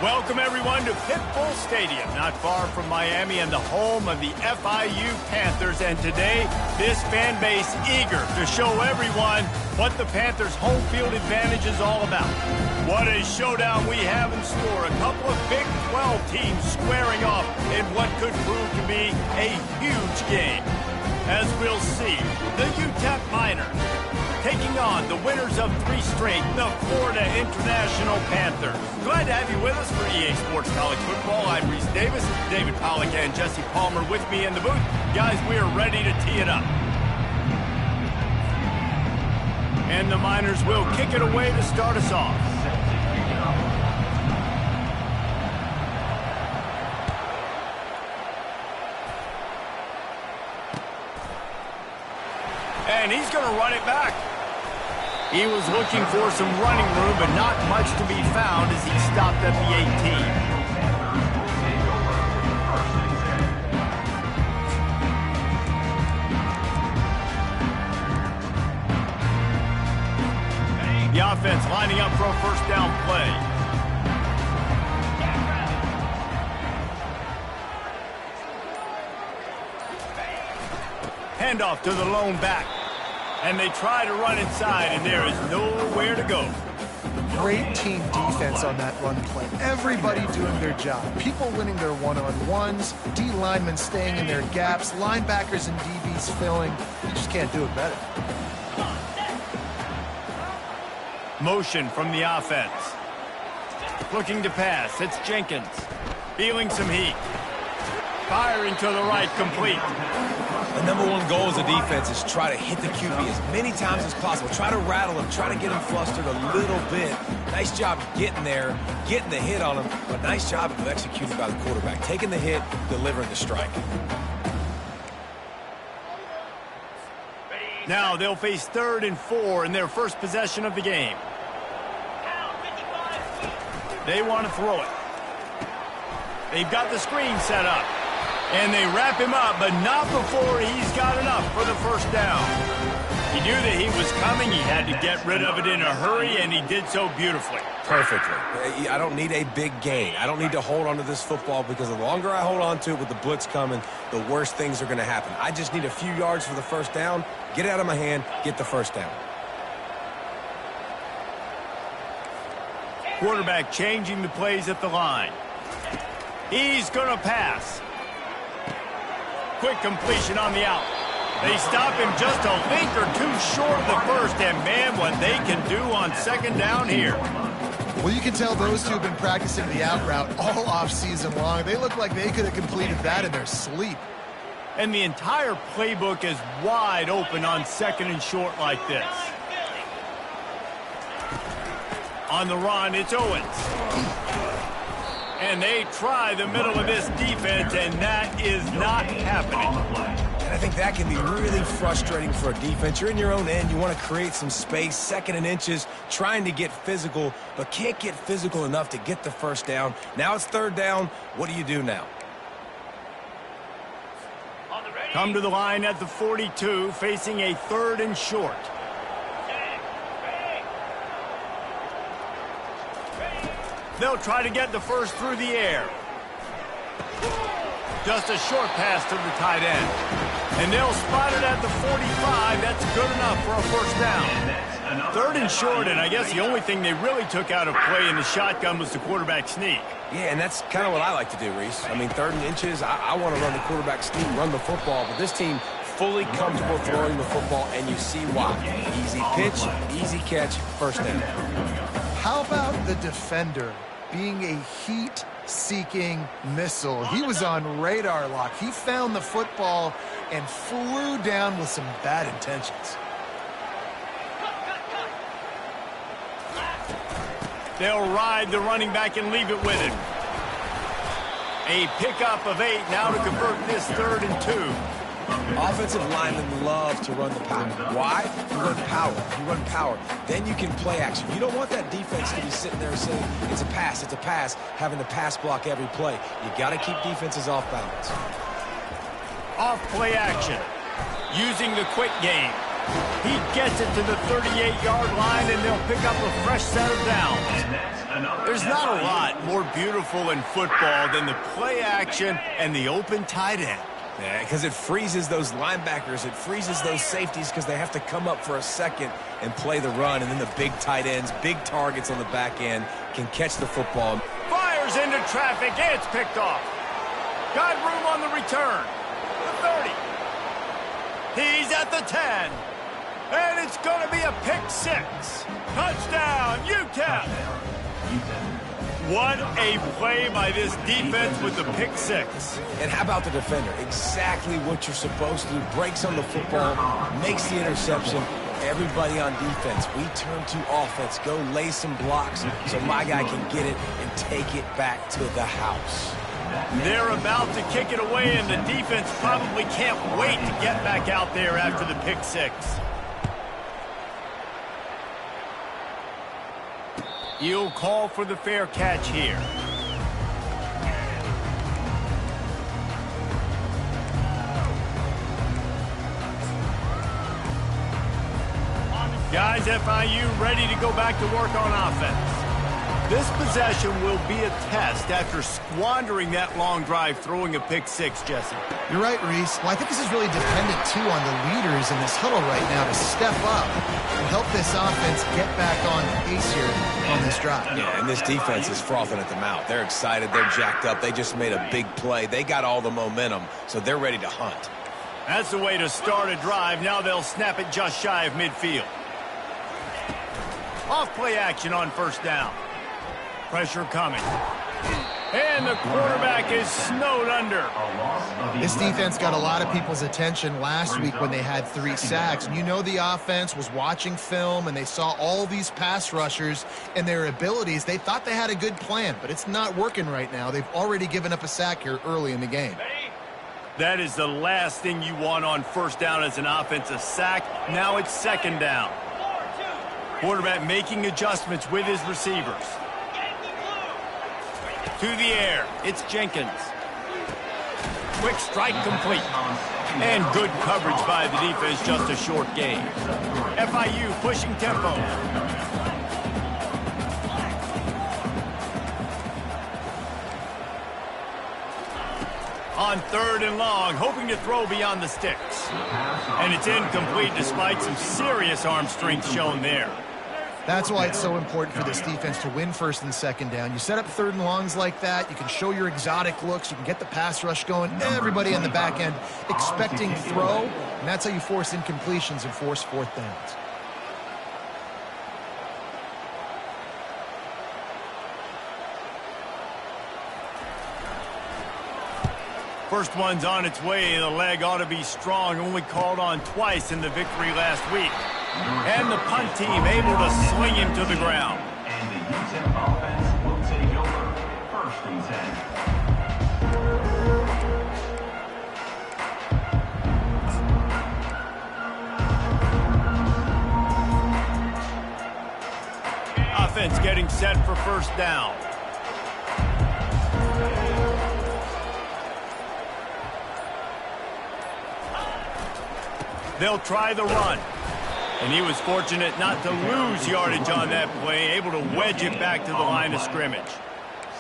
Welcome, everyone, to Pitbull Stadium, not far from Miami and the home of the FIU Panthers. And today, this fan base eager to show everyone what the Panthers' home field advantage is all about. What a showdown we have in store. A couple of Big 12 teams squaring off in what could prove to be a huge game. As we'll see, the Utep Miners taking on the winners of 3 straight, the Florida International Panthers. Glad to have you with us for EA Sports College Football. I'm Reese Davis, David Pollack and Jesse Palmer with me in the booth. Guys, we are ready to tee it up. And the Miners will kick it away to start us off. And he's going to run it back. He was looking for some running room, but not much to be found as he stopped at the 18. The offense lining up for a first down play. Handoff to the lone back. And they try to run inside, and there is nowhere to go. Great team defense on that run play. Everybody doing their job. People winning their one-on-ones, D linemen staying in their gaps, linebackers and DBs filling. You just can't do it better. Motion from the offense. Looking to pass. It's Jenkins. Feeling some heat. Firing to the right, complete. The number one goal as a defense is try to hit the QB as many times as possible. Try to rattle him, try to get him flustered a little bit. Nice job getting there, getting the hit on him, but nice job of executing by the quarterback. Taking the hit, delivering the strike. Now they'll face 3rd and 4 in their first possession of the game. They want to throw it. They've got the screen set up. And they wrap him up, but not before he's got enough for the first down. He knew that he was coming. He had to get rid of it in a hurry, and he did so beautifully. Perfectly. I don't need a big gain. I don't need to hold on to this football because the longer I hold on to it with the blitz coming, the worse things are going to happen. I just need a few yards for the first down, get it out of my hand, get the first down. Quarterback changing the plays at the line. He's going to pass. Quick completion on the out. They stop him just a link or two short of the first, and man, what they can do on second down here. Well, you can tell those two have been practicing the out route all off-season long. They look like they could have completed that in their sleep. And the entire playbook is wide open on 2nd and short like this. On the run, it's Owens. And they try the middle of this defense, and that is not happening. And I think that can be really frustrating for a defense. You're in your own end. You want to create some space, 2nd and inches, trying to get physical, but can't get physical enough to get the first down. Now it's 3rd down. What do you do now? Come to the line at the 42, facing a 3rd and short. They'll try to get the first through the air. Just a short pass to the tight end. And they'll spot it at the 45. That's good enough for a first down. 3rd and short, and I guess the only thing they really took out of play in the shotgun was the quarterback sneak. Yeah, and that's kind of what I like to do, Reese. I mean, 3rd and inches, I want to run the quarterback sneak, run the football, but this team fully comfortable throwing the football, and you see why. Easy pitch, easy catch, first down. How about the defender being a heat-seeking missile? He was on radar lock. He found the football and flew down with some bad intentions. They'll ride the running back and leave it with him. A pickup of 8 now to convert this 3rd and 2. Offensive linemen love to run the power. Why? You run power. You run power. Then you can play action. You don't want that defense to be sitting there saying, it's a pass, having to pass block every play. You got to keep defenses off balance. Off play action. Using the quick game. He gets it to the 38-yard line, and they'll pick up a fresh set of downs. There's not a lot more beautiful in football than the play action and the open tight end. Yeah, because it freezes those linebackers. It freezes those safeties because they have to come up for a second and play the run. And then the big tight ends, big targets on the back end can catch the football. Fires into traffic. It's picked off. Got room on the return. The 30. He's at the 10. And it's going to be a pick six. Touchdown, Utep. What a play by this defense with the pick six. And how about the defender? Exactly what you're supposed to do. Breaks on the football, makes the interception. Everybody on defense, we turn to offense. Go lay some blocks so my guy can get it and take it back to the house. They're about to kick it away, and the defense probably can't wait to get back out there after the pick six. You'll call for the fair catch here. Guys, FIU ready to go back to work on offense. This possession will be a test after squandering that long drive throwing a pick six, Jesse. You're right, Reese. Well, I think this is really dependent, too, on the leaders in this huddle right now to step up and help this offense get back on pace here on this drive. Yeah, and this defense is frothing at the mouth. They're excited. They're jacked up. They just made a big play. They got all the momentum, so they're ready to hunt. That's the way to start a drive. Now they'll snap it just shy of midfield. Off play action on first down. Pressure coming. And the quarterback is snowed under. This defense got a lot of people's attention last week when they had 3 sacks. And you know the offense was watching film, and they saw all these pass rushers and their abilities. They thought they had a good plan, but it's not working right now. They've already given up a sack here early in the game. That is the last thing you want on first down as an offensive sack. Now it's second down. Quarterback making adjustments with his receivers. To the air, it's Jenkins. Quick strike complete. And good coverage by the defense, just a short gain. FIU pushing tempo. On third and long, hoping to throw beyond the sticks. And it's incomplete despite some serious arm strength shown there. That's why it's so important for this defense to win first and second down. You set up third and longs like that, you can show your exotic looks, you can get the pass rush going, everybody on the back end expecting throw, and that's how you force incompletions and force fourth downs. First one's on its way. The leg ought to be strong, only called on twice in the victory last week. And the punt team able to sling him to the ground. And the Utep offense will take over. First and 10. Offense getting set for first down. They'll try the run. And he was fortunate not to lose yardage on that play, able to wedge it back to the line of scrimmage.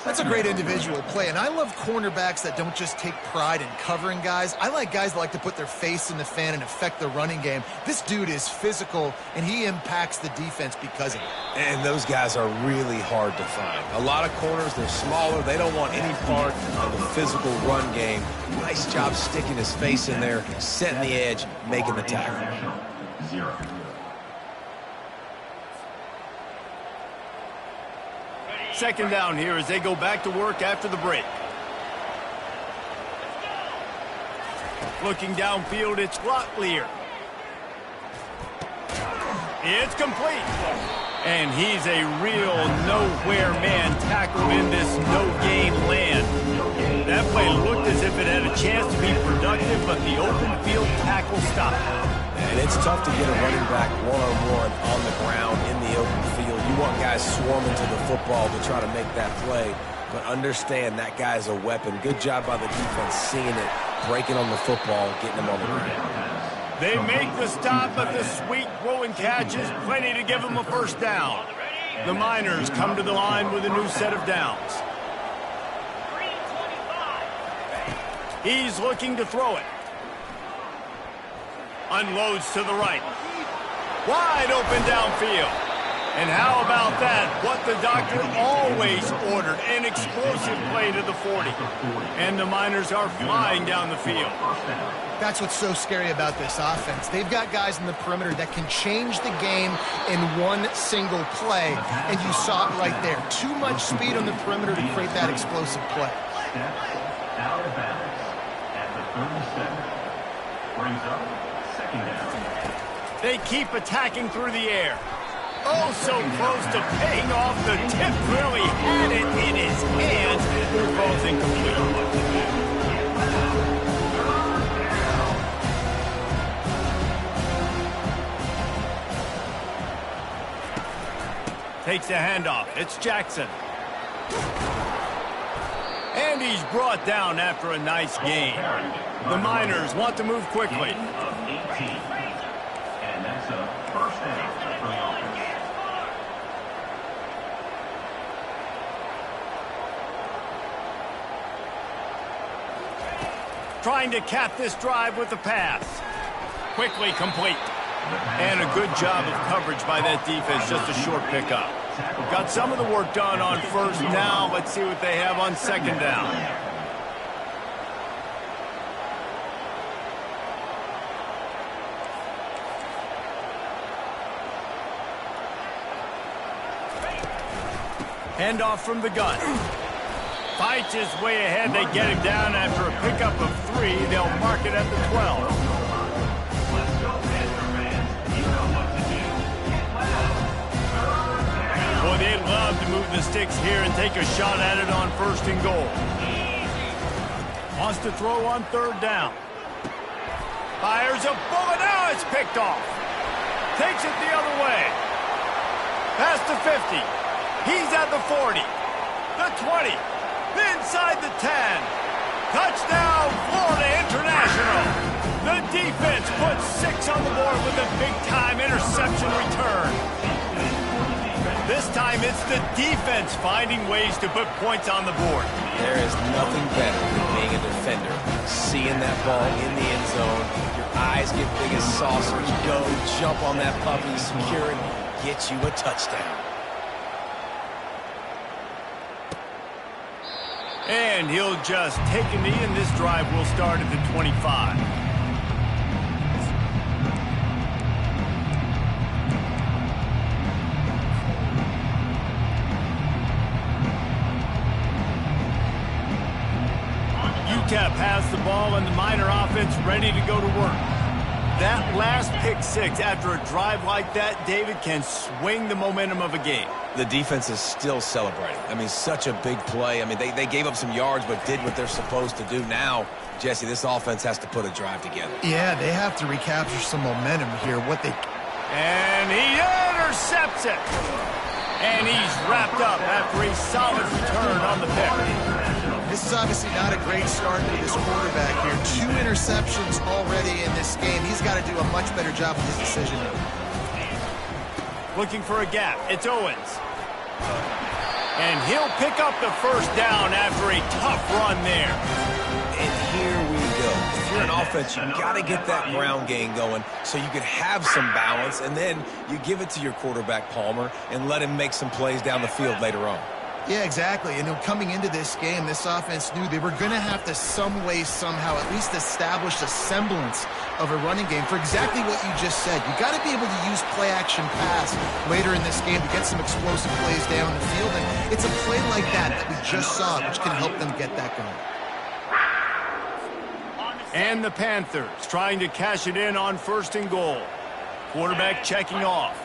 That's a great individual play, and I love cornerbacks that don't just take pride in covering guys. I like guys that like to put their face in the fan and affect the running game. This dude is physical, and he impacts the defense because of it. And those guys are really hard to find. A lot of corners, they're smaller. They don't want any part of the physical run game. Nice job sticking his face in there, setting the edge, making the tackle. 0. Second down here as they go back to work after the break. Looking downfield, it's Locklear. It's complete. And he's a real nowhere man tackled in this no-gain land. That play looked as if it had a chance to be productive, but the open field tackle stopped. And it's tough to get a running back one-on-one on the ground in the open field. You want guys swarming to the football to try to make that play, but understand that guy is a weapon. Good job by the defense seeing it, breaking on the football, getting him on the ground. They make the stop, but the sweet throwing catch is plenty to give them a first down. The Miners come to the line with a new set of downs. He's looking to throw it. Unloads to the right. Wide open downfield. And how about that? What the doctor always ordered, an explosive play to the 40. And the Miners are flying down the field. That's what's so scary about this offense. They've got guys in the perimeter that can change the game in one single play. And you saw it right there. Too much speed on the perimeter to create that explosive play. Out of bounds at the 37. Brings up second down. They keep attacking through the air. Oh, so close to paying off. The tip really had it in his hands. The ball's incomplete. Takes a handoff. It's Jackson. And he's brought down after a nice gain. The Miners want to move quickly. Of 18. And that's a first down for the offense. Trying to cap this drive with the pass. Quickly complete. And a good job of coverage by that defense, just a short pickup. Got some of the work done on first. Now let's see what they have on second down. Handoff from the gun. Fights his way ahead. They get him down after a pickup of 3. They'll mark it at the 12. Boy, they'd love to move the sticks here and take a shot at it on first and goal. Wants to throw on third down. Fires a bullet. Now it's picked off. Takes it the other way. Past the 50. He's at the 40. The 20. Inside the 10. Touchdown, Florida International. The defense puts 6 on the board with a big-time interception return. This time it's the defense finding ways to put points on the board. There is nothing better than being a defender. Seeing that ball in the end zone, your eyes get big as saucers. Go, jump on that puppy, secure it, get you a touchdown. And he'll just take a knee, and this drive will start at the 25. Utep has the ball, and the Miner offense ready to go to work. That last pick 6 after a drive like that, David, can swing the momentum of a game. The defense is still celebrating. I mean, such a big play. I mean, they gave up some yards but did what they're supposed to do. Now, Jesse, this offense has to put a drive together. Yeah, they have to recapture some momentum here. And he intercepts it. And he's wrapped up after a solid return on the pick. This is obviously not a great start to this quarterback here. 2 interceptions already in this game. He's got to do a much better job with his decision-making. Looking for a gap. It's Owens. And he'll pick up the first down after a tough run there. And here we go. If you're an offense, you got to get that ground game going so you can have some balance, and then you give it to your quarterback, Palmer, and let him make some plays down the field later on. Yeah, exactly. And coming into this game, this offense knew they were going to have to some way, somehow, at least establish a semblance of a running game for exactly what you just said. You got to be able to use play-action pass later in this game to get some explosive plays down the field. And it's a play like that we just saw, which can help them get that going. And the Panthers trying to cash it in on first and goal. Quarterback checking off.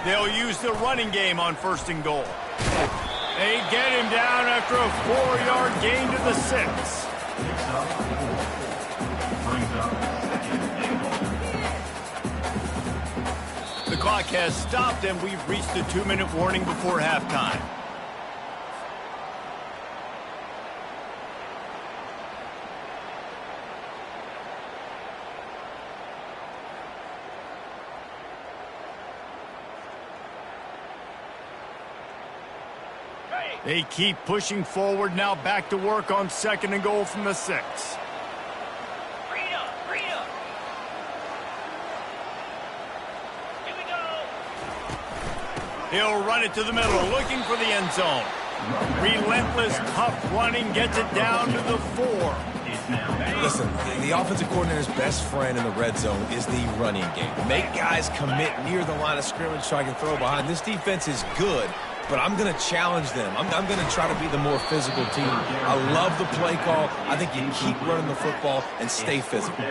They'll use the running game on first and goal. They get him down after a 4-yard gain to the 6. The clock has stopped, and we've reached the 2-minute warning before halftime. They keep pushing forward now, back to work on 2nd and goal from the 6. Here we go. He'll run it to the middle, looking for the end zone. Relentless, tough running gets it down to the 4. Listen, the offensive coordinator's best friend in the red zone is the running game. Make guys commit near the line of scrimmage so I can throw behind. This defense is good, but I'm going to challenge them. I'm going to try to be the more physical team. I love the play call. I think you keep running the football and stay physical.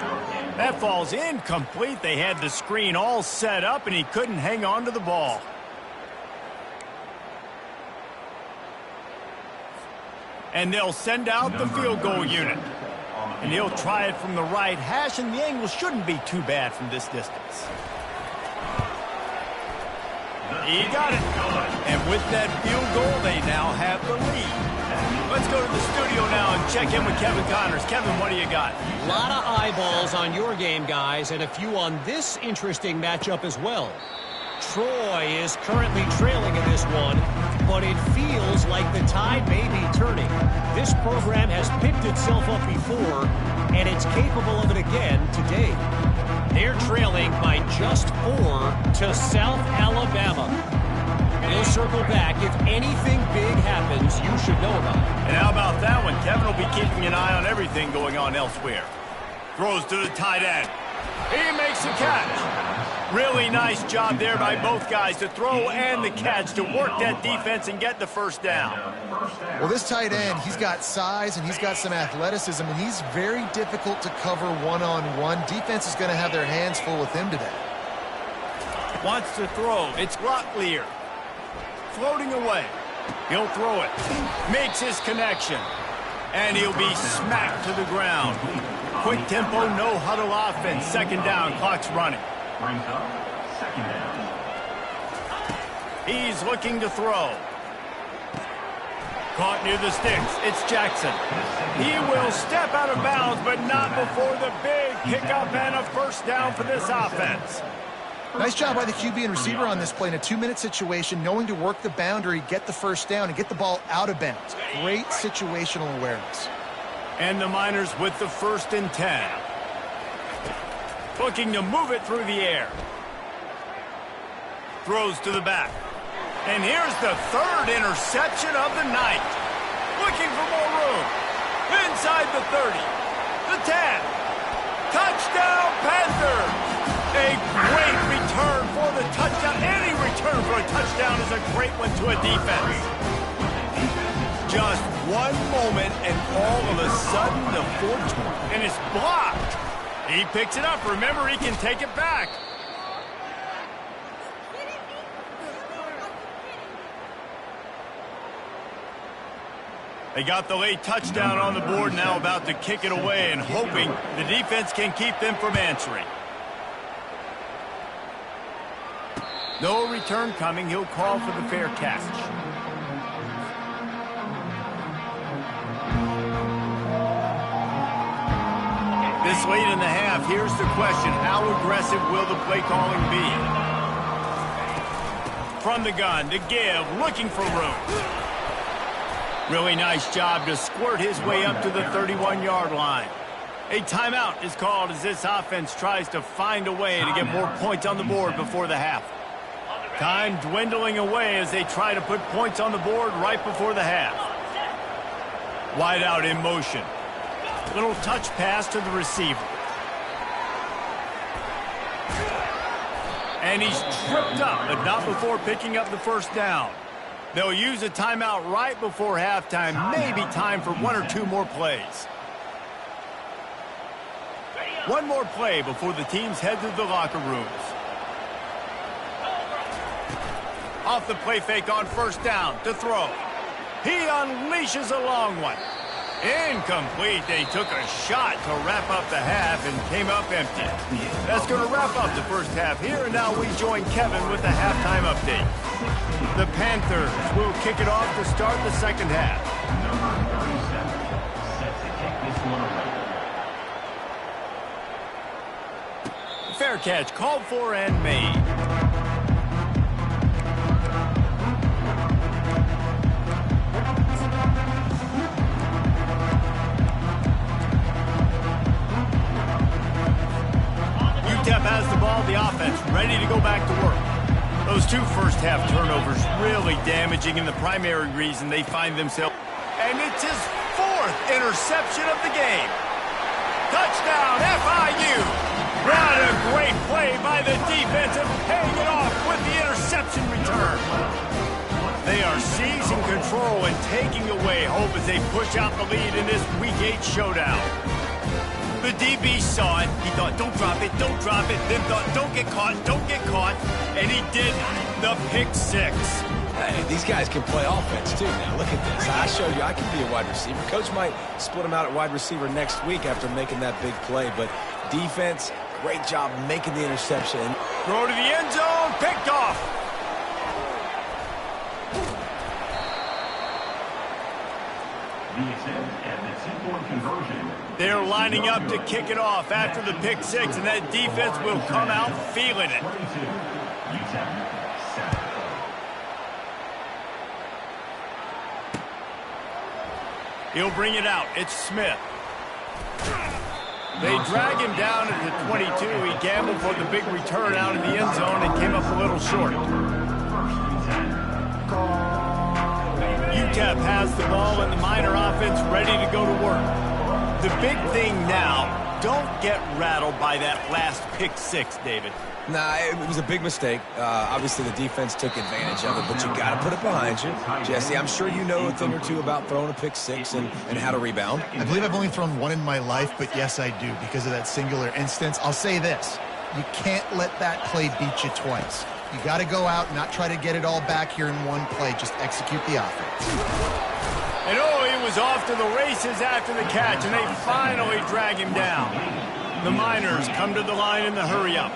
That falls incomplete. They had the screen all set up, and he couldn't hang on to the ball. And they'll send out the field goal unit. And he'll try it from the right hash, and the angle shouldn't be too bad from this distance. He got it. And with that field goal, they now have the lead. Let's go to the studio now and check in with Kevin Connors. Kevin, what do you got? A lot of eyeballs on your game, guys, and a few on this interesting matchup as well. Troy is currently trailing in this one, but it feels like the tide may be turning. This program has picked itself up before, and it's capable of it again today. They're trailing by just 4 to South Alabama. We'll circle back. If anything big happens, you should know about it. And how about that one? Kevin will be keeping an eye on everything going on elsewhere. Throws to the tight end. He makes the catch. Really nice job there by both guys to throw and the catch to work that defense and get the first down. Well, this tight end, he's got size and he's got some athleticism, and he's very difficult to cover one-on-one. Defense is going to have their hands full with him today. Wants to throw. It's Locklear. Floating away. He'll throw it. Makes his connection. And he'll be smacked to the ground. Quick tempo, no huddle offense. 2nd down, clock's running. Brings up 2nd down. He's looking to throw. Caught near the sticks. It's Jackson. He will step out of bounds, but not before the big pickup and a first down for this offense. Nice job by the QB and receiver on this play in a 2-minute situation, knowing to work the boundary, get the first down, and get the ball out of bounds. Great situational awareness. And the Miners with the 1st and 10. Looking to move it through the air. Throws to the back. And here's the 3rd interception of the night. Looking for more room. Inside the 30. The 10. Touchdown, Panthers! A great return for the touchdown. Any return for a touchdown is a great one to a defense. Just one moment, and all of a sudden, the 4-20. And it's blocked. He picks it up. Remember, he can take it back. They got the late touchdown on the board, now about to kick it away and hoping the defense can keep them from answering. No return coming. He'll call for the fair catch. This late in the half, here's the question. How aggressive will the play calling be? From the gun to give, looking for room. Really nice job to squirt his way up to the 31-yard line. A timeout is called as this offense tries to find a way to get more points on the board before the half. Time dwindling away as they try to put points on the board right before the half. Wide out in motion. Little touch pass to the receiver. And he's tripped up, but not before picking up the first down. They'll use a timeout right before halftime. Maybe time for 1 or 2 more plays. One more play before the teams head to the locker rooms. Off the play fake on first down to throw. He unleashes a long one. Incomplete. They took a shot to wrap up the half and came up empty. That's going to wrap up the first half here, and now we join Kevin with the halftime update. The Panthers will kick it off to start the second half. Number 37 set to kick this one away. Fair catch called for and made. Utep has the ball, the offense ready to go back to work. Those two first-half turnovers really damaging, and the primary reason they find themselves. And it's his 4th interception of the game. Touchdown, FIU. What a great play by the defense and paying it off with the interception return. They are seizing control and taking away hope as they push out the lead in this Week 8 showdown. The DB saw it. He thought, don't drop it, don't drop it. Then thought, don't get caught, don't get caught. And he did the pick 6. Hey, these guys can play offense, too. Now, look at this. I showed you I can be a wide receiver. Coach might split him out at wide receiver next week after making that big play. But defense, great job making the interception. Throw to the end zone, picked off. They're lining up to kick it off after the pick 6, and that defense will come out feeling it. He'll bring it out. It's Smith. They drag him down at the 22. He gambled for the big return out in the end zone and came up a little short. Utep has the ball and the Miner offense ready to go to work. The big thing now, don't get rattled by that last pick 6, David. Nah, it was a big mistake. Obviously, the defense took advantage of it, but you got to put it behind you. Jesse, I'm sure you know a thing or two about throwing a pick 6 and how to rebound. I believe I've only thrown one in my life, but yes, I do because of that singular instance. I'll say this. You can't let that play beat you twice. You got to go out and not try to get it all back here in one play. Just execute the offense. And oh, he was off to the races after the catch, and they finally drag him down. The Miners come to the line in the hurry-up.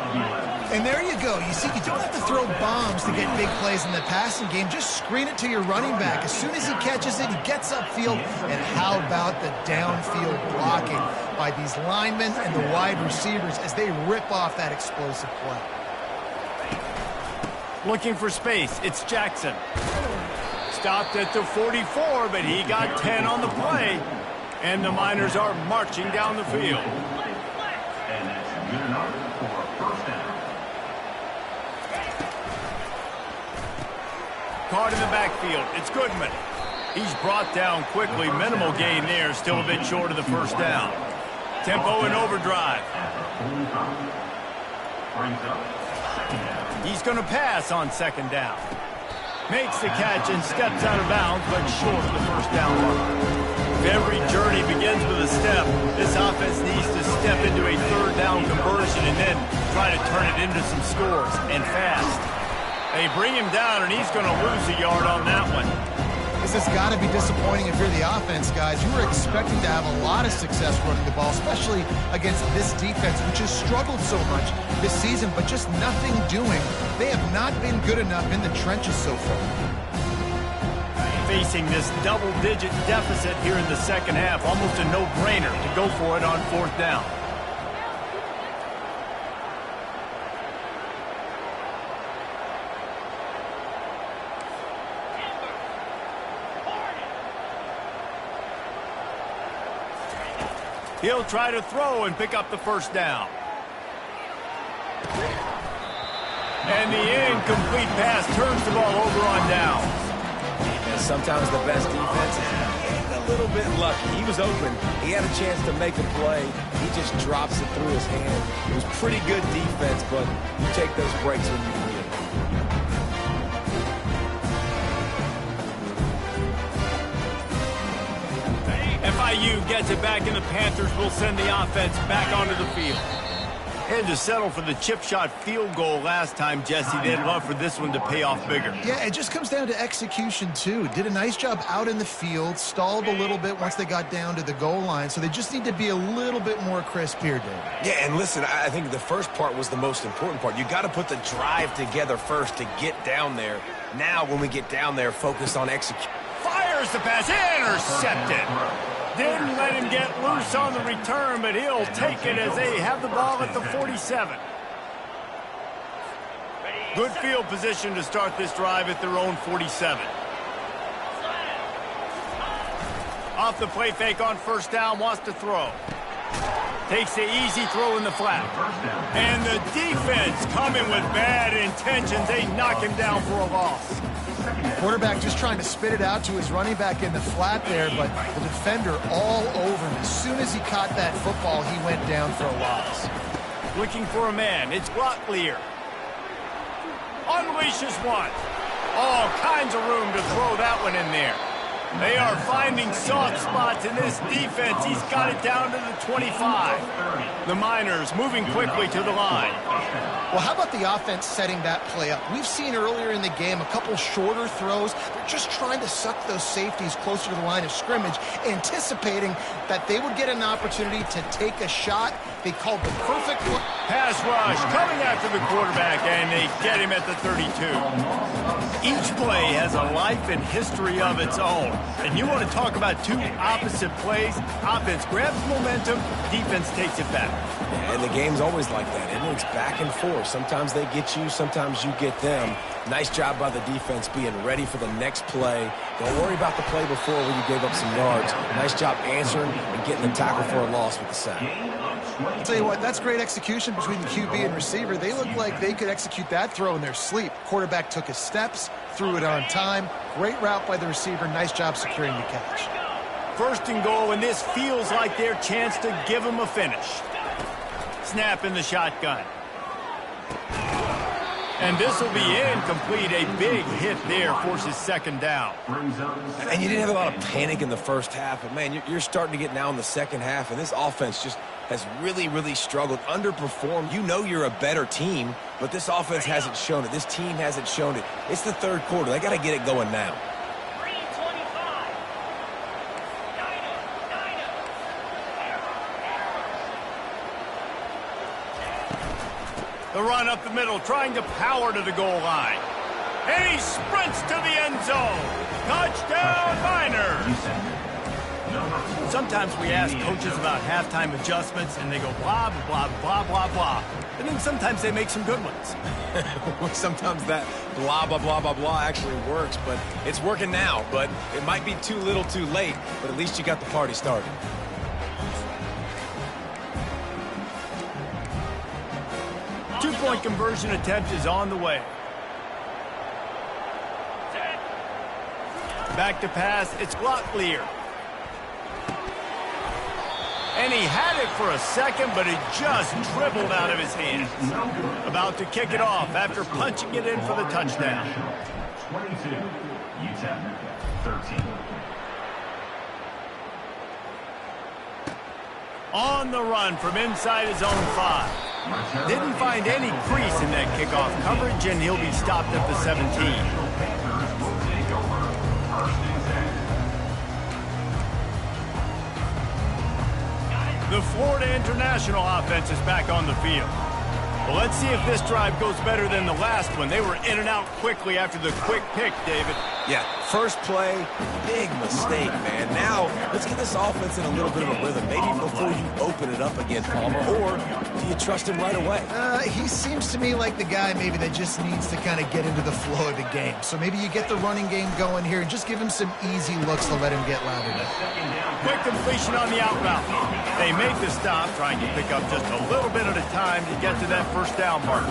And there you go. You see, you don't have to throw bombs to get big plays in the passing game. Just screen it to your running back. As soon as he catches it, he gets upfield. And how about the downfield blocking by these linemen and the wide receivers as they rip off that explosive play? Looking for space. It's Jackson. Stopped at the 44, but he got 10 on the play. And the Miners are marching down the field. And that's good enough for a first down. Caught in the backfield. It's Goodman. He's brought down quickly. Minimal gain there. Still a bit short of the first down. Tempo and overdrive. Brings up second down. He's going to pass on second down. Makes the catch and steps out of bounds, but short of the first down mark. If every journey begins with a step, this offense needs to step into a third down conversion and then try to turn it into some scores, and fast. They bring him down, and he's going to lose a yard on that one. This has got to be disappointing if you're the offense, guys. You were expecting to have a lot of success running the ball, especially against this defense, which has struggled so much this season, but just nothing doing. They have not been good enough in the trenches so far. Facing this double-digit deficit here in the second half, almost a no-brainer to go for it on fourth down. He'll try to throw and pick up the first down. And the incomplete pass turns the ball over on downs. And sometimes the best defense is getting a little bit lucky. He was open. He had a chance to make a play. He just drops it through his hand. It was pretty good defense, but you take those breaks when you can get it. FIU gets it back, and the Panthers will send the offense back onto the field. Had to settle for the chip shot field goal last time, Jesse. They'd love for this one to pay off bigger. Yeah, it just comes down to execution, too. Did a nice job out in the field, stalled a little bit once they got down to the goal line, so they just need to be a little bit more crisp here, Dave. Yeah, and listen, I think the first part was the most important part. You got to put the drive together first to get down there. Now, when we get down there, focus on execution. Fires the pass, intercepted. Didn't let him get loose on the return, but he'll take it as they have the ball at the 47. Good field position to start this drive at their own 47. Off the play fake on first down, wants to throw. Takes the easy throw in the flat. And the defense coming with bad intentions. They knock him down for a loss. Quarterback just trying to spit it out to his running back in the flat there, but the defender all over him. As soon as he caught that football, he went down for a loss. Looking for a man. It's Glocklear. Unleashes one. All kinds of room to throw that one in there. They are finding soft spots in this defense. He's got it down to the 25. The Miners moving quickly to the line. Well, how about the offense setting that play up? We've seen earlier in the game a couple shorter throws. They're just trying to suck those safeties closer to the line of scrimmage, anticipating that they would get an opportunity to take a shot. They called the perfect pass rush coming after the quarterback, and they get him at the 32. Each play has a life and history of its own. And you want to talk about two opposite plays. Offense grabs momentum, defense takes it back. And the game's always like that, isn't it? It's back and forth. Sometimes they get you, sometimes you get them. Nice job by the defense being ready for the next play. Don't worry about the play before where you gave up some yards. Nice job answering and getting the tackle for a loss with the sack. I'll tell you what, that's great execution between the QB and receiver. They look like they could execute that throw in their sleep. Quarterback took his steps, threw it on time. Great route by the receiver. Nice job securing the catch. First and goal, and this feels like their chance to give them a finish. Snap in the shotgun. And this will be incomplete. A big hit there forces second down. And you didn't have a lot of panic in the first half, but, man, you're starting to get now in the second half, and this offense just has really, really struggled, underperformed. You know you're a better team, but this offense hasn't shown it. This team hasn't shown it. It's the third quarter. They got to get it going now. The run up the middle, trying to power to the goal line. And he sprints to the end zone. Touchdown, Miners! Sometimes we ask coaches about halftime adjustments, and they go blah, blah, blah, blah, blah. And then sometimes they make some good ones. Sometimes that blah, blah, blah, blah, blah actually works, but it's working now. But it might be too little too late, but at least you got the party started. Two-point conversion attempt is on the way. Back to pass, it's Glocklear. And he had it for a second, but it just dribbled out of his hands. About to kick it off after punching it in for the touchdown. 22, Utep 13. On the run from inside his own 5. Didn't find any crease in that kickoff coverage, and he'll be stopped at the 17. The Florida International offense is back on the field. Well, let's see if this drive goes better than the last one. They were in and out quickly after the quick pick, David. Yeah, first play, big mistake, man. Now, let's get this offense in a little bit of a rhythm. Maybe before you open it up again, Palmer, or do you trust him right away? He seems to me like the guy maybe that just needs to kind of get into the flow of the game. So maybe you get the running game going here and just give him some easy looks to let him get louder. Quick completion on the out route. They make the stop, trying to pick up just a little bit at a time to get to that first down mark.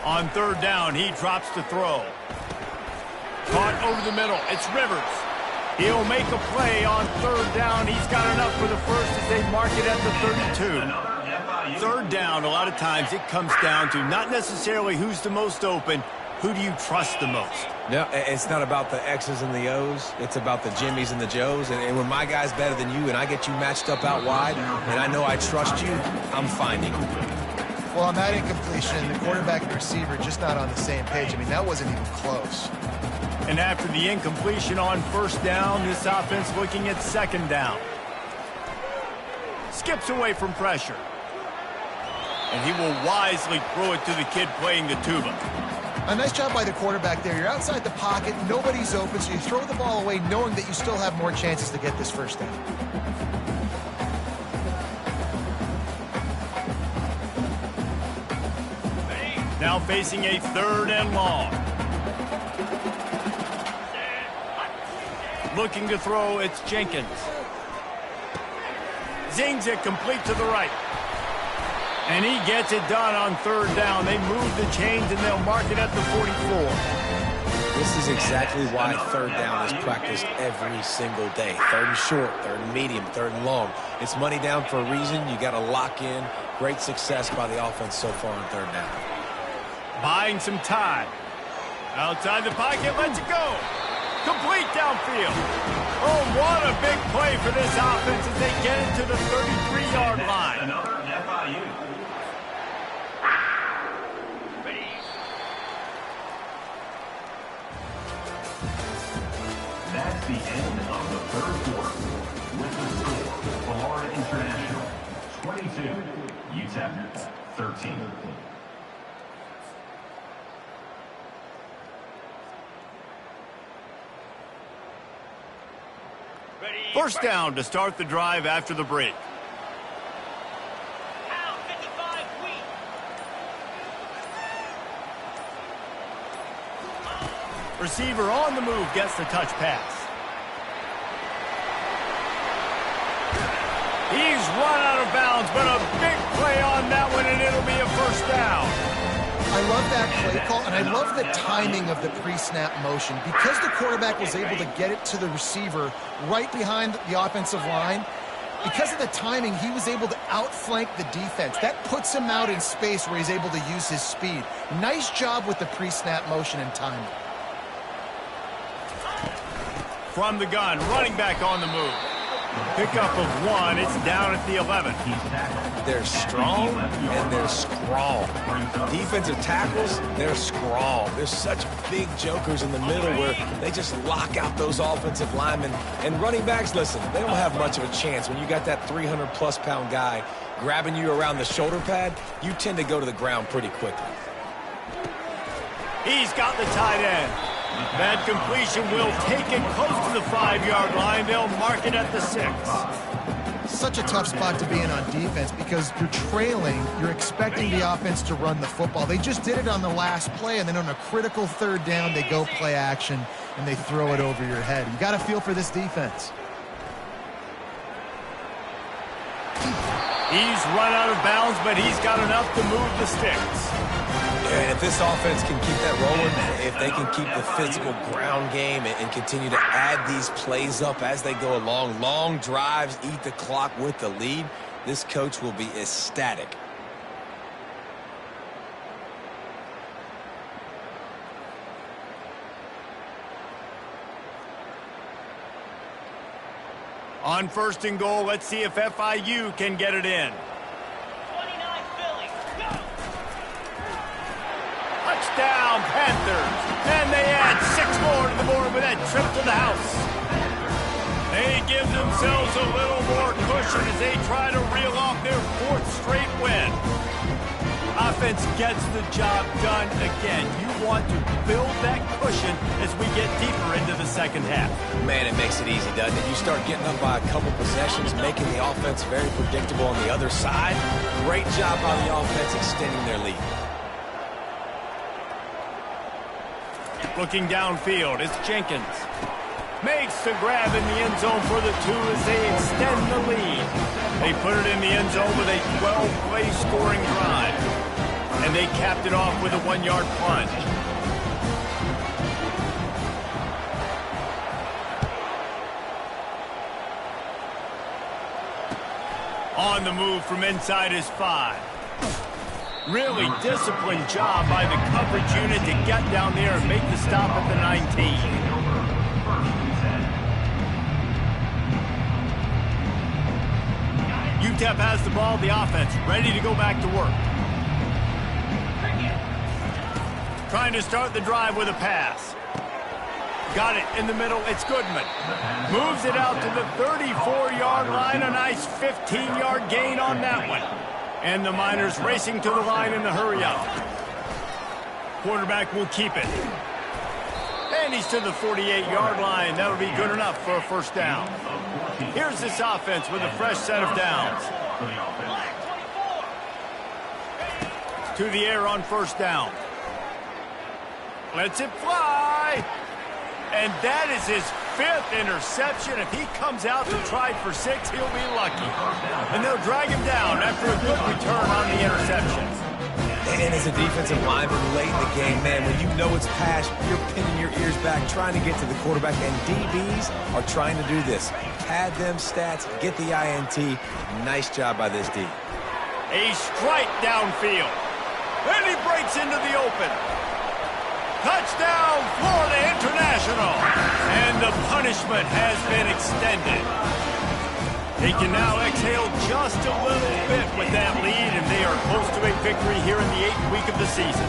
On third down, he drops to throw. Caught over the middle. It's Rivers. He'll make a play on third down. He's got enough for the first as they mark it at the 32. Third down, a lot of times it comes down to not necessarily who's the most open, who do you trust the most? No, it's not about the X's and the O's. It's about the Jimmys and the Joes. And when my guy's better than you and I get you matched up out wide and I know I trust you, I'm finding you. Well, on that incompletion, the quarterback and receiver just not on the same page. I mean, that wasn't even close. And after the incompletion on first down, this offense looking at second down. Skips away from pressure. And he will wisely throw it to the kid playing the tuba. A nice job by the quarterback there. You're outside the pocket, nobody's open, so you throw the ball away knowing that you still have more chances to get this first down. Now facing a third and long. Looking to throw, it's Jenkins. Zings it complete to the right. And he gets it done on third down. They move the chains, and they'll mark it at the 44. This is exactly why third down is practiced every single day. Third and short, third and medium, third and long. It's money down for a reason. You got to lock in. Great success by the offense so far on third down. Buying some time. Outside the pocket, lets it go. Complete downfield. Oh, what a big play for this offense as they get it to the 33-yard line. Another FIU. That's the end of the third quarter. With the score, Florida International 22, Utep 13. First down to start the drive after the break. Receiver on the move gets the touch pass. He's run out of bounds, but a big play on that one, and it'll be a first down. I love that play call, and I love the timing of the pre-snap motion. Because the quarterback was able to get it to the receiver right behind the offensive line, because of the timing, he was able to outflank the defense. That puts him out in space where he's able to use his speed. Nice job with the pre-snap motion and timing. From the gun, running back on the move. Pickup of one, it's down at the 11. They're strong and they're strong. Defensive tackles, they're strong. There's such big jokers in the middle where they just lock out those offensive linemen. And running backs, listen, they don't have much of a chance. When you got that 300-plus pound guy grabbing you around the shoulder pad, you tend to go to the ground pretty quickly. He's got the tight end. That completion will take it close to the 5-yard line. They'll mark it at the 6. Such a tough spot to be in on defense because you're trailing, you're expecting the offense to run the football. They just did it on the last play, and then on a critical third down, they go play action, and they throw it over your head. You got to feel for this defense. He's run out of bounds, but he's got enough to move the sticks. And if this offense can keep that rolling, if they can keep the physical ground game and continue to add these plays up as they go along, long drives, eat the clock with the lead, this coach will be ecstatic. On first and goal, let's see if FIU can get it in. Touchdown, Panthers. And they add 6 more to the board with that trip to the house. They give themselves a little more cushion as they try to reel off their 4th straight win. Offense gets the job done again. You want to build that cushion as we get deeper into the second half. Man, it makes it easy, doesn't it? You start getting up by a couple possessions, making the offense very predictable on the other side. Great job by the offense extending their lead. Looking downfield, it's Jenkins. Makes the grab in the end zone for the 2 as they extend the lead. They put it in the end zone with a 12-play scoring drive. And they capped it off with a 1-yard plunge. On the move from inside his 5. Really disciplined job by the coverage unit to get down there and make the stop at the 19. Utep has the ball, the offense ready to go back to work. Trying to start the drive with a pass. Got it in the middle, it's Goodman. Moves it out to the 34-yard line, a nice 15-yard gain on that one. And the Miners racing to the line in the hurry-up. Quarterback will keep it. And he's to the 48-yard line. That'll be good enough for a first down. Here's this offense with a fresh set of downs. To the air on first down. Lets it fly. And that is his fifth interception. If he comes out to try for 6, he'll be lucky. And they'll drag him down after a good return on the interception. And as a defensive lineman late in the game, man, when you know it's pass, you're pinning your ears back, trying to get to the quarterback, and DBs are trying to do this. Pad them stats, get the INT. Nice job by this D. A strike downfield. And he breaks into the open. Touchdown, Florida International. And the punishment has been extended. They can now exhale just a little bit with that lead, and they are close to a victory here in the 8th week of the season.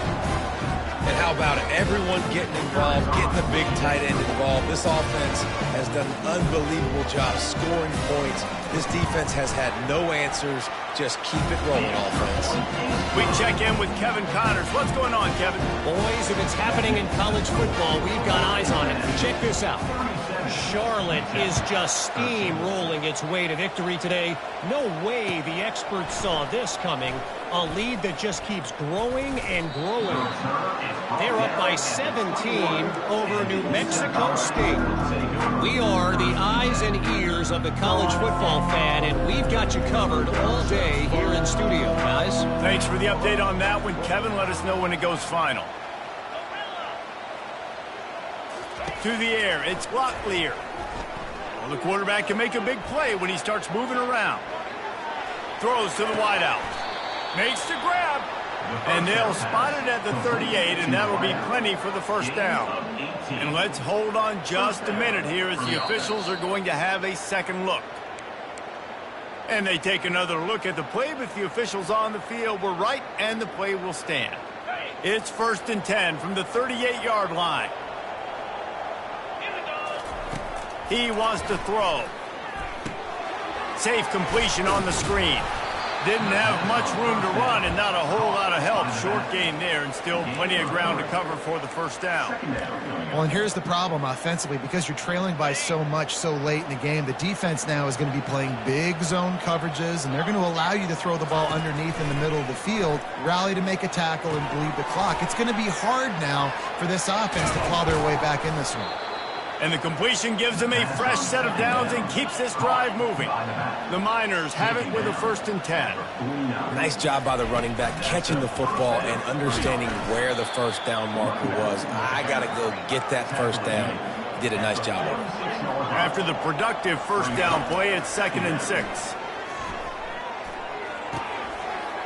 And how about it? Everyone getting involved, getting the big tight end involved. This offense has done an unbelievable job scoring points. This defense has had no answers. Just keep it rolling, offense. We check in with Kevin Connors. What's going on, Kevin? Boys, if it's happening in college football, we've got eyes on it. Check this out. Charlotte is just steamrolling its way to victory today. No way the experts saw this coming. A lead that just keeps growing and growing. They're up by 17 over New Mexico State. We are the eyes and ears of the college football fan, and we've got you covered all day here in studio, guys. Thanks for the update on that one, Kevin. Let us know when it goes final. To the air, it's Locklear. Well, the quarterback can make a big play when he starts moving around. Throws to the wideout. Makes the grab. And they'll spot it at the 38, and that'll be plenty for the first down. And let's hold on just a minute here as the officials are going to have a second look. And they take another look at the play, but the officials on the field were right, and the play will stand. It's 1st and 10 from the 38-yard line. He wants to throw. Safe completion on the screen. Didn't have much room to run and not a whole lot of help. Short gain there and still plenty of ground to cover for the first down. Well, and here's the problem offensively. Because you're trailing by so much so late in the game, the defense now is going to be playing big zone coverages, and they're going to allow you to throw the ball underneath in the middle of the field, rally to make a tackle, and bleed the clock. It's going to be hard now for this offense to claw their way back in this one. And the completion gives them a fresh set of downs and keeps this drive moving. The Miners have it with a 1st and 10. Nice job by the running back, catching the football and understanding where the first down marker was. I got to go get that first down. Did a nice job of it. After the productive first down play, it's 2nd and 6.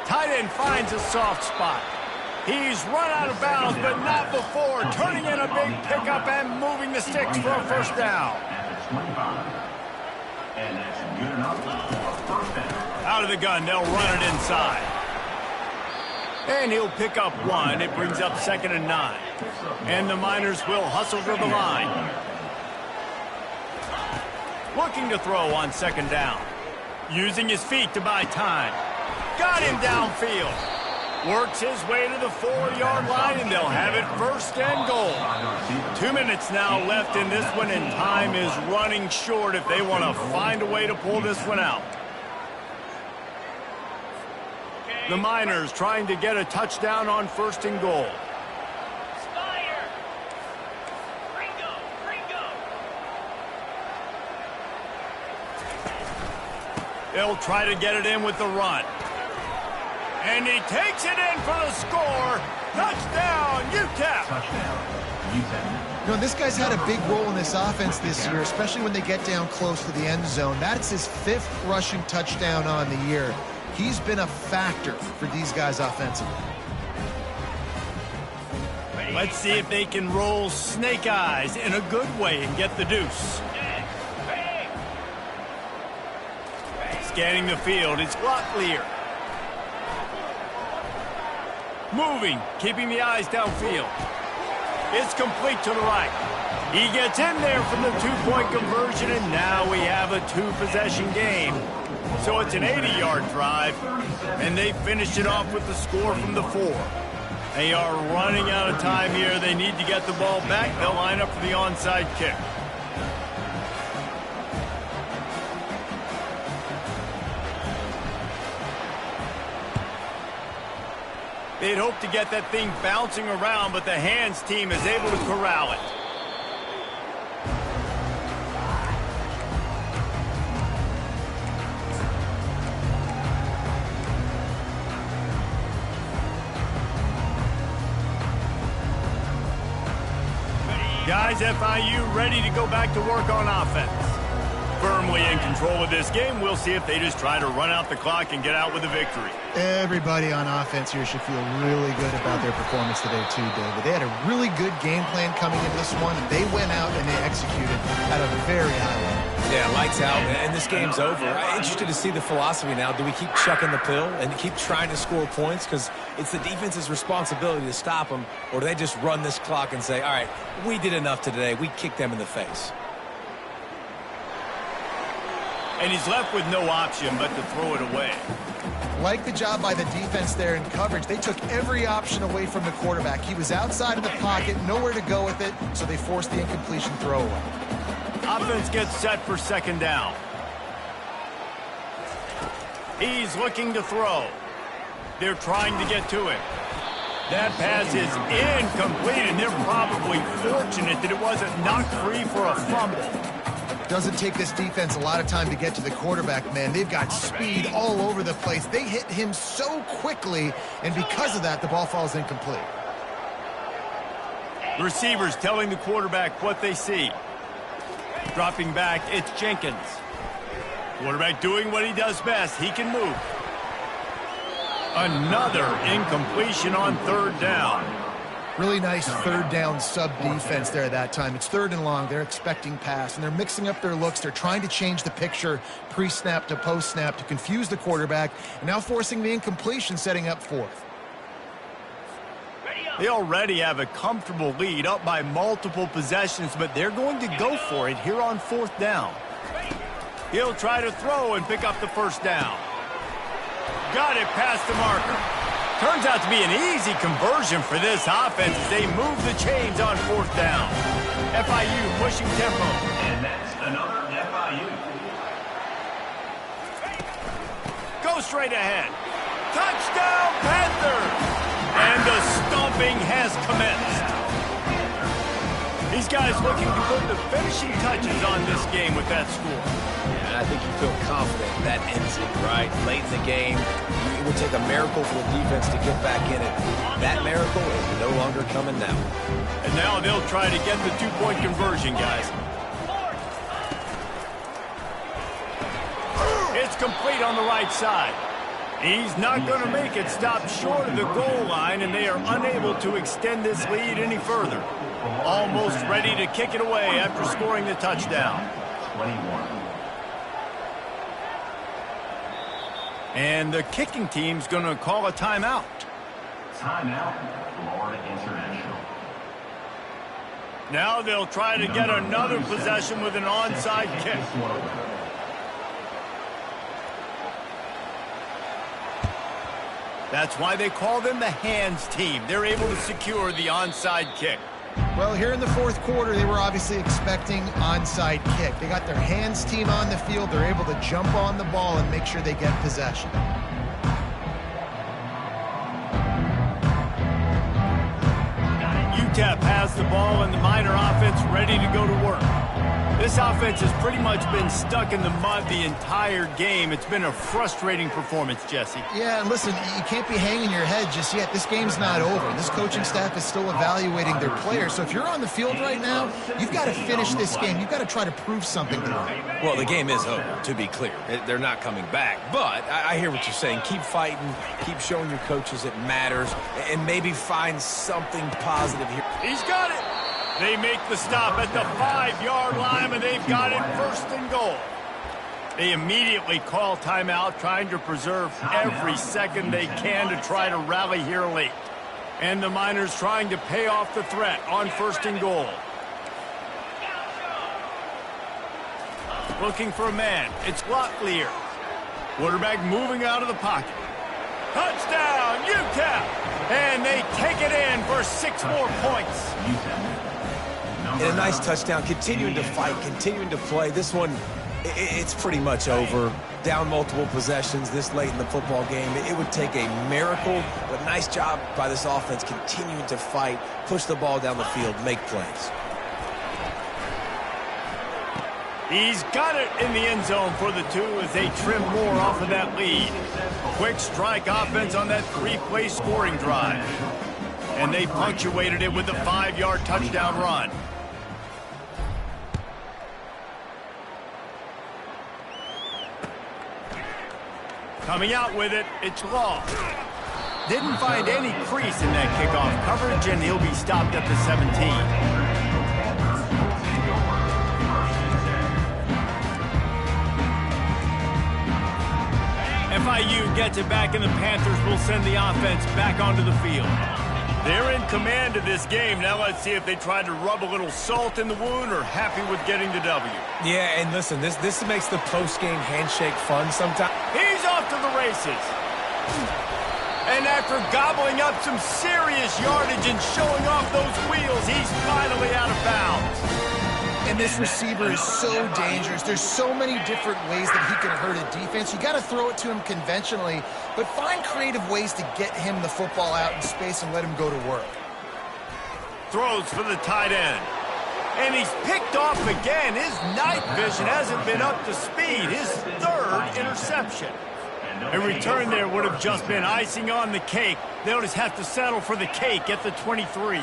Tight end finds a soft spot. He's run out of bounds, but not before. Turning in a big pickup and moving the sticks for a first down. Out of the gun, they'll run it inside. And he'll pick up 1. It brings up 2nd and 9. And the Miners will hustle to the line. Looking to throw on 2nd down. Using his feet to buy time. Got him downfield. Works his way to the 4-yard line, and they'll have it 1st and goal. 2 minutes now left in this one, and time is running short if they want to find a way to pull this one out. The Miners trying to get a touchdown on 1st and goal. They'll try to get it in with the run. And he takes it in for the score. Touchdown, Utep. You know, this guy's had a big role in this offense this year, especially when they get down close to the end zone. That's his 5th rushing touchdown on the year. He's been a factor for these guys offensively. Let's see if they can roll snake eyes in a good way and get the deuce. Scanning the field, it's Locklear. Moving, keeping the eyes downfield. It's complete to the right. He gets in there from the 2-point conversion, and now we have a 2-possession game. So it's an 80-yard drive, and they finish it off with the score from the 4. They are running out of time here. They need to get the ball back. They'll line up for the onside kick. They'd hope to get that thing bouncing around, but the hands team is able to corral it. guys, FIU ready to go back to work on offense. Firmly in control of this game. We'll see if they just try to run out the clock and get out with a victory. Everybody on offense here should feel really good about their performance today too, David. They had a really good game plan coming into this one, and they went out and they executed at a very high level. Yeah, lights out, and this game's over. I'm interested to see the philosophy now. Do we keep chucking the pill and keep trying to score points because it's the defense's responsibility to stop them, or do they just run this clock and say, all right, we did enough today. We kicked them in the face. And he's left with no option but to throw it away. Like the job by the defense there in coverage. They took every option away from the quarterback. He was outside of the pocket, nowhere to go with it, so they forced the incompletion throwaway. Offense gets set for second down. He's looking to throw. They're trying to get to it. That pass is incomplete, and they're probably fortunate that it wasn't knocked free for a fumble. Doesn't take this defense a lot of time to get to the quarterback, man. They've got speed all over the place. They hit him so quickly, and because of that, the ball falls incomplete. Receivers telling the quarterback what they see. Dropping back, it's Jenkins. Quarterback doing what he does best. He can move. Another incompletion on third down. Really nice third down sub-defense there at that time. It's third and long. They're expecting pass, and they're mixing up their looks. They're trying to change the picture pre-snap to post-snap to confuse the quarterback, and now forcing the incompletion, setting up fourth. They already have a comfortable lead up by multiple possessions, but they're going to go for it here on fourth down. He'll try to throw and pick up the first down. Got it past the marker. Turns out to be an easy conversion for this offense as they move the chains on fourth down. FIU pushing tempo. And that's another FIU. Go straight ahead. Touchdown, Panthers! And the stomping has commenced. These guys looking to put the finishing touches on this game with that score. Yeah, I think you feel confident that ends it, right? Late in the game, it would take a miracle for the defense to get back in it. That miracle is no longer coming now. And now they'll try to get the two-point conversion, guys. It's complete on the right side. He's not going to make it. Stop short of the goal line, and they are unable to extend this lead any further. Almost ready to kick it away after scoring the touchdown. 21. And the kicking team's going to call a timeout. Timeout, Florida International. Now they'll try to get another possession with an onside kick. That's why they call them the hands team. They're able to secure the onside kick. Well, here in the fourth quarter, they were obviously expecting onside kick. They got their hands team on the field. They're able to jump on the ball and make sure they get possession. Utep has the ball and the Miner offense ready to go to work. This offense has pretty much been stuck in the mud the entire game. It's been a frustrating performance, Jesse. Yeah, and listen, you can't be hanging your head just yet. This game's not over. This coaching staff is still evaluating their players. So if you're on the field right now, you've got to finish this game. You've got to try to prove something to them. Well, the game is over, to be clear. They're not coming back. But I hear what you're saying. Keep fighting. Keep showing your coaches it matters. And maybe find something positive here. He's got it. They make the stop at the 5-yard line, and they've got it first and goal. They immediately call timeout, trying to preserve every second they can to try to rally here late. And the Miners trying to pay off the threat on first and goal. Looking for a man. It's Locklear. Quarterback moving out of the pocket. Touchdown, Utep! And they take it in for 6 more points. And a nice touchdown, continuing to fight, continuing to play. This one, it's pretty much over. Down multiple possessions this late in the football game. It would take a miracle, but nice job by this offense continuing to fight, push the ball down the field, make plays. He's got it in the end zone for the 2 as they trim more off of that lead. Quick strike offense on that 3-play scoring drive. And they punctuated it with a 5-yard touchdown run. Coming out with it, it's Law. Didn't find any crease in that kickoff coverage, and he'll be stopped at the 17. FIU gets it back, and the Panthers will send the offense back onto the field. They're in command of this game. Now let's see if they try to rub a little salt in the wound or happy with getting the W. Yeah, and listen, this makes the post-game handshake fun sometimes. He's off to the races. And after gobbling up some serious yardage and showing off those wheels, he's finally out of bounds. And this receiver is so dangerous. There's so many different ways that he can hurt a defense. You got to throw it to him conventionally, but find creative ways to get him the football out in space and let him go to work. Throws for the tight end. And he's picked off again. His night vision hasn't been up to speed. His third interception. A return there would have just been icing on the cake. They'll just have to settle for the cake at the 23.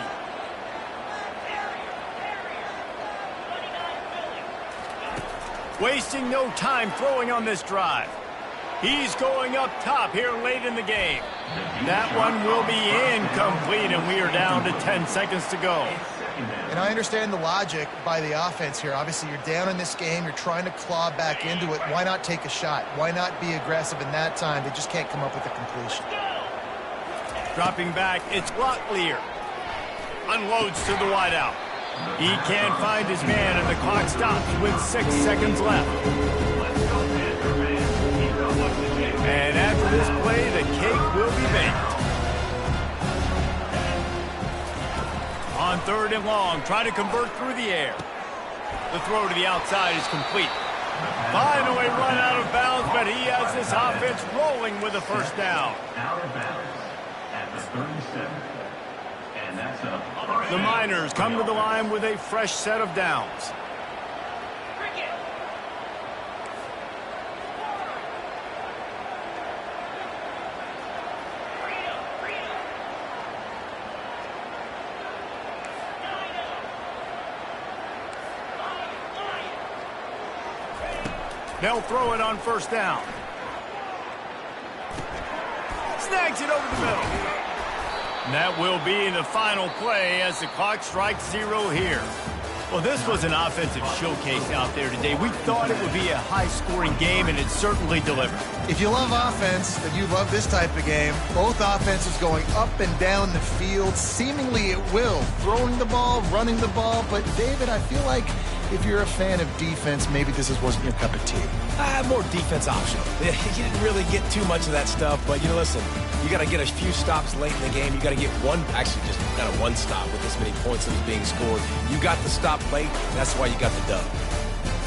Wasting no time throwing on this drive. He's going up top here late in the game. That one will be incomplete, and we are down to 10 seconds to go. And I understand the logic by the offense here. Obviously, you're down in this game. You're trying to claw back into it. Why not take a shot? Why not be aggressive in that time? They just can't come up with a completion. Dropping back, it's Locklear. Unloads to the wideout. He can't find his man, and the clock stops with 6 seconds left. And after this play, the cake will be baked. On 3rd and long, try to convert through the air. The throw to the outside is complete. Finally run out of bounds, but he has this offense rolling with a first down. Out of bounds at the 37. And that's up. The Miners come to the line with a fresh set of downs. They'll throw it on first down. Snags it over the middle. And that will be the final play as the clock strikes 0 here. Well, this was an offensive showcase out there today. We thought it would be a high-scoring game, and it certainly delivered. If you love offense, then you love this type of game. Both offenses going up and down the field, seemingly at will. Throwing the ball, running the ball. But, David, I feel like if you're a fan of defense, maybe this wasn't your cup of tea. More defense optional. You didn't really get too much of that stuff, but, listen, you got to get a few stops late in the game. You got to get actually just kind of one stop with this many points that was being scored. You got the stop late, that's why you got the dub.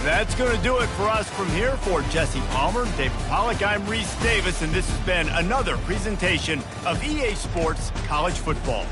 That's going to do it for us from here. For Jesse Palmer, David Pollack, I'm Reese Davis, and this has been another presentation of EA Sports College Football.